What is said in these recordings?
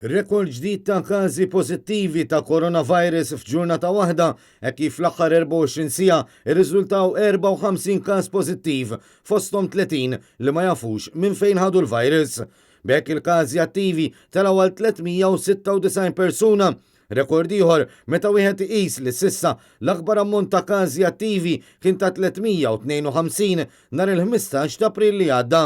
Rekord ġdid ta' każi pożittivi ta' coronavirus f'ġurnata waħda hekk kif fl-aħħar 24 siegħa irriżultaw 54 każ pożittiv fosthom 30 li ma jafux minn fejn ħadu l-virus. B'hekk il-każi attivi telgħu għal 396 persuna. Rekord ieħor meta wieħed iqis li s'issa l-akbar ammont ta' każi attivi kien ta' 352 nhar il-15 ta' April li għadda.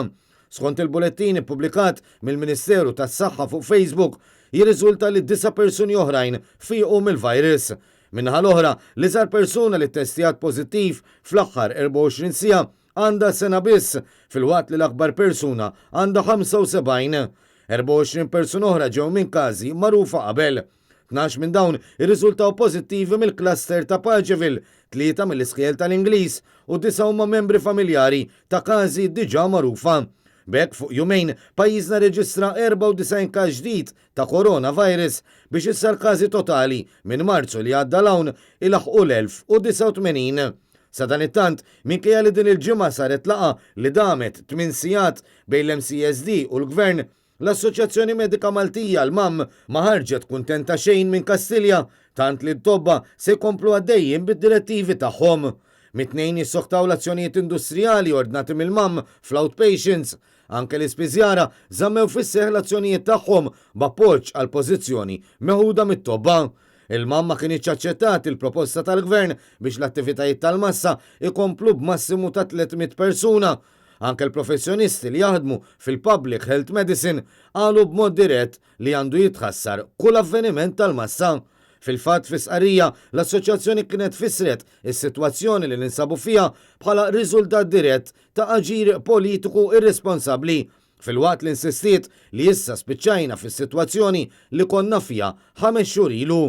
Skont il-bulettin ippubblikat mill-Ministeru tas-Saħħa fuq Facebook, jirriżulta li 9 persuni oħrajn fiequ mill-virus. Minnaħa l-oħra, li żar persuna li ttestjat pożittiv fl-aħħar 24 siegħa għandha sena biss, filwaqt li l-akbar persuna għandha 75. 24 persuna oħra ġew minn każi magħrufa qabel. 12 minn dawn irriżultaw pożittivi mill-cluster ta' Paġeville, 3 mill-iskejjel tal-Ingliż u 9 huma membri familjari ta' każi diġà magħrufa. B'hekk fuq jumejn pajjiżna reġistra 94 każ ġdid ta' coronavirus biex issar każi totali minn Marzu li għadda l-hawn ilaħqu l-1089. Sa dan it-tant minkejja li din il-ġimgħa saret laqa li damet 8 sigħat bejn l-MCSD u l-Gvern, l-Assoċjazzjoni Medika Maltija l-MAM ma ħarġet kuntenta xejn minn Kastilja, tant li t-tobba se jkomplu għaddejjin bid-direttivi tagħhom. Mit-tnejn jissoħtaw l-azzjonijiet industrijali ordnati mill-MAM fl-outpatients. Anke l-ispiżjara żammew fis-seħħ l-azzjonijiet tagħhom b'appoġġ għal pożizzjoni meħuda mit-tobba. Il-MAM ma kienx aċċettat il-proposta tal-Gvern biex l-attivitajiet tal-massa ikomplu b'massimu ta' 300 persuna. Anke l-professjonisti li jaħdmu fil-Public Health Medicine qalu b'mod dirett li għandu jitħassar kull avveniment tal-massa. Fil-fatt fi sqarrija l-assoċjazzjoni kienet fissret is-sitwazzjoni li ninsabu fiha bħala riżultat dirett ta' aġir politiku irresponsabbli. Fil-waqt li insistiet li issa spiċċajna fis-sitwazzjoni li konna fiha 5 xhur ilu.